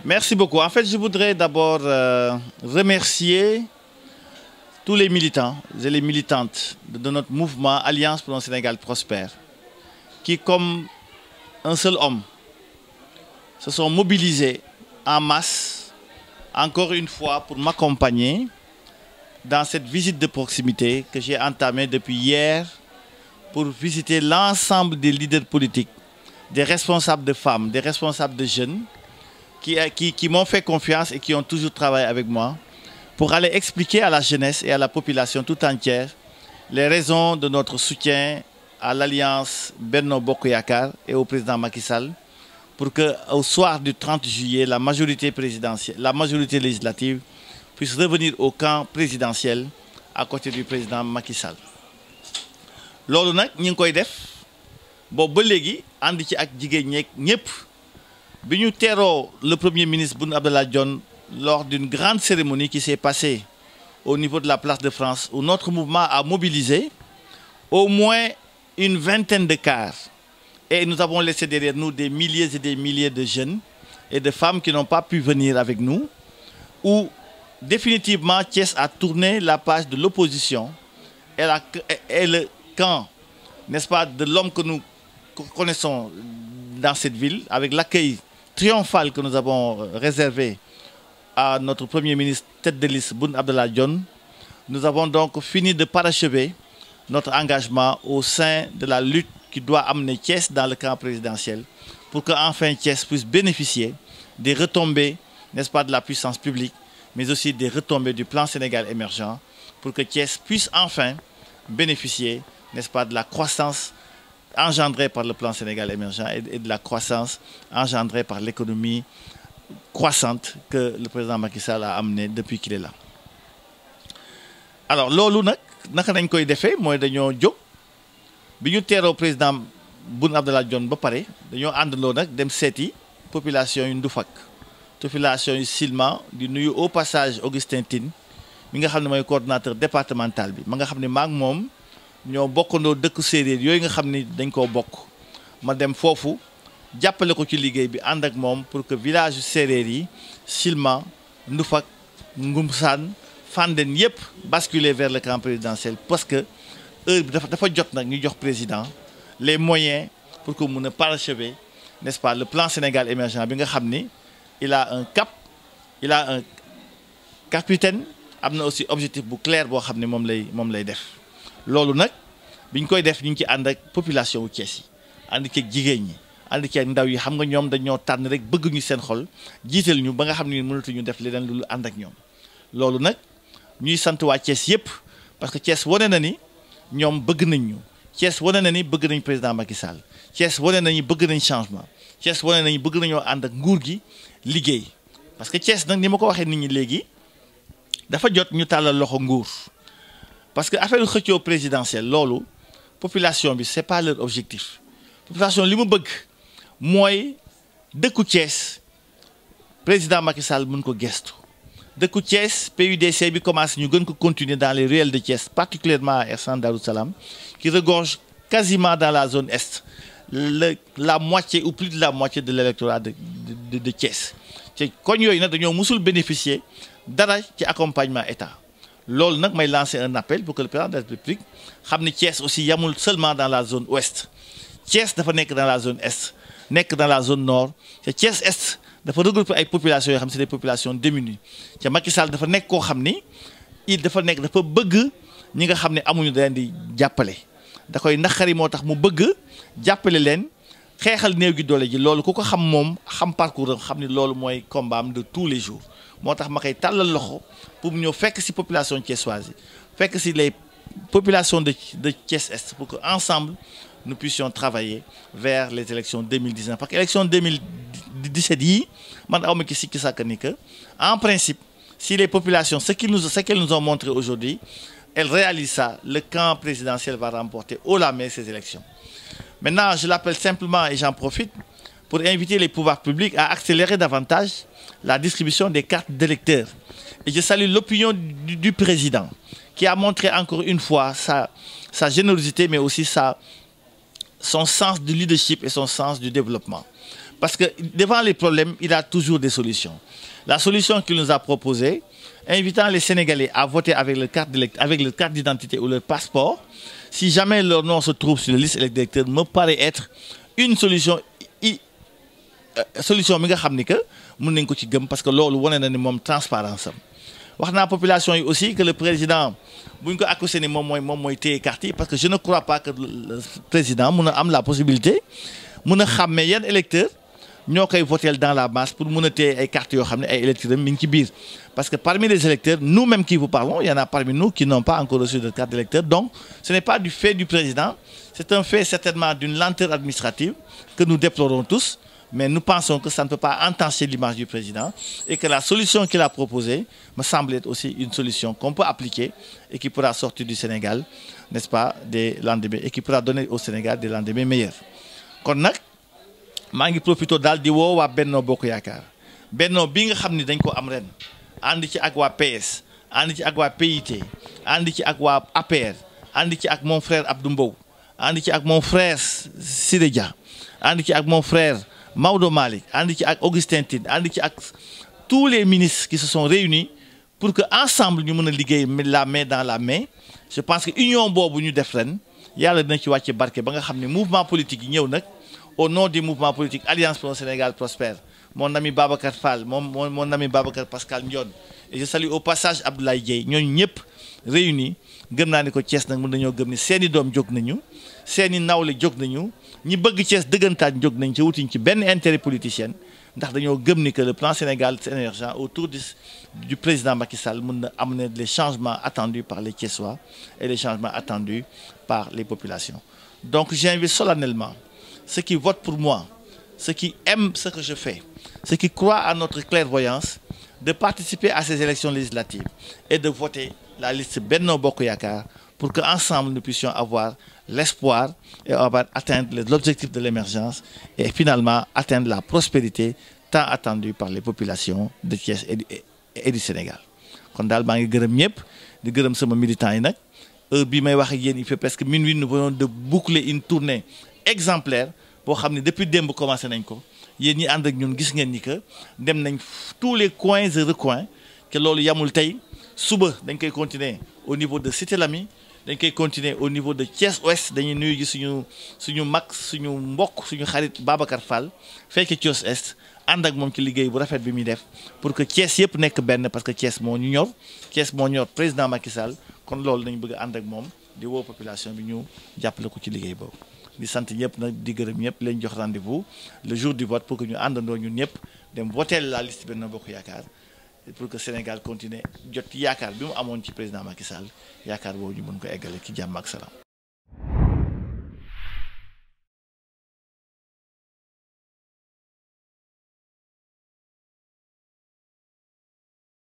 Merci beaucoup. En fait, je voudrais d'abord remercier tous les militants et les militantes de notre mouvement Alliance pour un Sénégal prospère, qui, comme un seul homme, se sont mobilisés en masse, encore une fois, pour m'accompagner dans cette visite de proximité que j'ai entamée depuis hier pour visiter l'ensemble des leaders politiques, des responsables de femmes, des responsables de jeunes, qui m'ont fait confiance et qui ont toujours travaillé avec moi pour aller expliquer à la jeunesse et à la population tout entière les raisons de notre soutien à l'Alliance Benno Bokk Yakaar et au président Macky Sall pour qu'au soir du 30 juillet, la majorité présidentielle, la majorité législative puisse revenir au camp présidentiel à côté du président Macky Sall. Loolu nag ñi ngi koy def boobu ba léegi ànd ci ak jigéen ñeeg ñëpp bi ñu teeroo le premier ministre Boun Abdallah Dionne lors d'une grande cérémonie qui s'est passée au niveau de la place de France où notre mouvement a mobilisé au moins une vingtaine de cars et nous avons laissé derrière nous des milliers et des milliers de jeunes et de femmes qui n'ont pas pu venir avec nous, où définitivement Thiès a tourné la page de l'opposition et le camp, n'est-ce pas, de l'homme que nous connaissons dans cette ville, avec l'accueil triomphal que nous avons réservé à notre Premier ministre tête de liste Boun Abdallah Dionne. Nous avons donc fini de parachever notre engagement au sein de la lutte qui doit amener Thiès dans le camp présidentiel pour qu'enfin Thiès puisse bénéficier des retombées, n'est-ce pas, de la puissance publique, mais aussi des retombées du plan Sénégal émergent, pour que Thiès puisse enfin bénéficier, n'est-ce pas, de la croissance engendrée par le plan Sénégal émergent et de la croissance engendrée par l'économie croissante que le président Macky Sall a amenée depuis qu'il est là. Alors loolu nag naka nañ koy defee mooy dañoo jóg bi ñu teeroo président Boun Abdallah Dionne ba pare dañoo àndandoo nag dem seeti population yu Ndufak, population yu Silma, di nuyu au passage Augustin Tine mi nga xam ne mooy coordonnateur départemental bi ma nga xam ne maak moom ñoo bokkandoo dëkk séeréer yooyu nga xam ni dañ koo bokk. Ma dem foofu jàppale ko ci liggéey bi ànd ak moom pour que village séeréer yi Silma, Ndufak, Ngumsaan, Fandène yëpp basculer vers le camp présidentiel parce que heure bi dafa jot nag ñu jox président les moyens pour que mun a parachever, n'est-ce pas, le plan Sénégal émergent bi nga xam ni il a un cap, il a un capitaine, am na aussi objectif bu clair boo xam ne moom lay def. Loolu nag biñ koy def ñu ngi ci ànd ak population wu Thiès yi ànd ci ak jigéen ñi ànd ci ak ndaw yi xam nga ñoom dañoo tànn rek bëgg ñu seen xol jiital ñu ba nga xam ne mënatuñu def leneen lu ànd ak ñoom. Loolu nag ñuy sant waa Thiès yëpp parce que Thiès wane na ni ñoom bëgg nañ ñu, Thiès wane na ni bëgg nañ président Macky Sall, Thiès wane nañu bëgg nañ changement, Thiès wane nañu bëgg nañoo ànd ak nguur gi liggéey. Parce que Thiès nag ni ma ko waxee nit ñi léegi dafa jot ñu tàllal loxo nguur parce que affaire xëccoo présidentielle loolu population bi c'est pas leur objectif. Population li mu bëgg mooy dëkku Thiès président Macky Sall mën ko gestu. Dëkku Thiès PUDC bi commencé ñu gën ko continuer dans les ruelles de Thiès, particulièrement à Hersent Darou Salam, qui regorge quasiment dans la zone est la moitié ou plus de la moitié de l'électorat de Thiès. te koñ yooyu nag dañoo musul bénéficier dara ci accompagnement état. Loolu nag may lancer un appel pour que le président de la République xam ni Thiès aussi yamul seulement dans la zone ouest. Thiès dafa nekk dans la zone est, nekk dans la zone nord te Thiès est dafa regrouper ay populations yoo xam c'est des populations démunies te Macky Sall dafa nekk koo xam ni dafa bëgg ñi nga xam ne amuñu da leen di jàppale. Da koy naqari moo tax mu bëgg jàppale leen xeexal néew gi doole ji loolu ku ko xam moom xam parcours am xam ni loolu mooy combat am de tous les jours. Moo tax ma koy tàllal loxo pour mu ñëw fekk ci population thiessoise yi fekk ci les populations de Thiès Est pour que ensemble nous puissions travailler vers les élections 2019 parce que élection 2017 yi man awma ki sikki sàkk ni que en principe si les populations ce qu'elles nous ont montré aujourd'hui elles réalisent ça, le camp présidentiel va remporter haut la main ces élections. Maintenant, je l'appelle simplement et j'en profite pour inviter les pouvoirs publics à accélérer davantage la distribution des cartes d'électeurs. Et je salue l'opinion du président qui a montré encore une fois sa générosité mais aussi son sens du leadership et son sens du développement. Parce que devant les problèmes, il a toujours des solutions. La solution qu'il nous a proposée, invitant les Sénégalais à voter avec leur carte d'identité ou leur passeport, si jamais leur nom se trouve sur la liste électorale, me paraît être une solution solution mi nga xam ni que mën nañ ko ci gëm parce que loolu wane na ni moom transparence am wax naa population yi aussi que le président bu ñu ko accusé ni moom mooy téye carte yi parce que je ne crois pas que le président mun a am la possibilité mun a xàmmee yan électeurs ñoo koy voter dans la masse pour mun a téye ay cartes yoo xam ne ay électeurs mi ngi ci biir parce que parmi les électeurs nous-mêmes qui vous parlons il y en a parmi nous qui n'ont pas encore reçu de carte d'électeur donc ce n'est pas du fait du président c'est un fait certainement d'une lenteur administrative que nous déplorons tous. Mais nous pensons que ça ne peut pas entacher l'image du président et que la solution qu'il a proposée me semble être aussi une solution qu'on peut appliquer et qui pourra sortir du Sénégal, n'est-ce pas, des lendemains et qui pourra donner au Sénégal des lendemains meilleurs. Kon nag maa ngi profité daal di woo waa Benno Bokk Yaakaar Benno bi nga xam ni dañ ko am ren ànd ci ak waa PS ànd ci ak waa PIT ànd ci ak waa APR ànd ci ak mon frère Abdou Mbow ànd ci ak mon frère Sidé Dia ànd ci ak mon frère Maodo Malick ànd ci ak Augustin Tine ànd ci ak tous les ministres qui se sont réunis pour que ensemble ñu mën a liggéey la main dans la main je pense que union boobu ñu def ren yàlla dina ci wàcce barke ba nga xam ne mouvement politique yi ñëw nag au nom du mouvement politique Alliance pour un Sénégal prospère mon ami Babacar Fall mon ami Babacar Pascal Ndione et je salue au passage Abdoulaye Dieye ñooñu ñëpp réunis gëm naa ni ko Thiès nag mën nañoo gëm ni seeni doom jóg nañu seeni nawle jóg nañu ñi bëgg Thiès dëggantaan jóg nañ ci wutuñ ci benn intérêt politicien ndax dañoo gëm ni que le plan Sénégal émergent autour du président Macky Sall mën na amener les changements attendus par les Thiessois et les changements attendus par les populations. Donc j'invite solennellement ceux qui votent pour moi, ceux qui aiment ce que je fais, ceux qui croient à notre clairvoyance, de participer à ces élections législatives et de voter la liste Benno Bokk Yaakaar pour qu'ensemble nous puissions avoir l'espoir et atteindre l'objectif de l'émergence et finalement atteindre la prospérité tant attendue par les populations de Thiès et du Sénégal. Kon daal maa ngi gërëm ñëpp di gërëm sama militants yi nag heure bii may wax ak yéen il fait presque minuit nous venons de boucler une tournée exemplaire boo xam ne depuis démb commencé nañ ko yéen ñi ànd ak ñun gis ngeen ni que dem nañ tous les coins et recoins que loolu yamul tey suba dañ koy continuer au niveau de Cité Lamy dañ koy continuer au niveau de Thiès Ouest dañuy nuyu ji suñu mag suñu mbokk suñu xarit Babacar Fall fekk Thiès Est ànd ak moom ci liggéey bu rafet bi muy def pour que Thiès yëpp nekk benn parce que Thiès moo ñu ñor Thiès moo ñor président Macky Sall kon loolu dañu bëgg a ànd ak moom di woo population bi ñu jàppale ko ci liggéey boobu. di sant ñëpp nag di gërëm ñëpp leen jox rendez-vous le jour du vote pour que ñu àndandoo ñun ñëpp dem voter la liste Benno Bokk Yaakaar pour que Sénégal continue jot yaakaar bi mu amoon ci président Macky Sall yaakaar boobu ñu mën ko eggale ci jàmm ak salaam.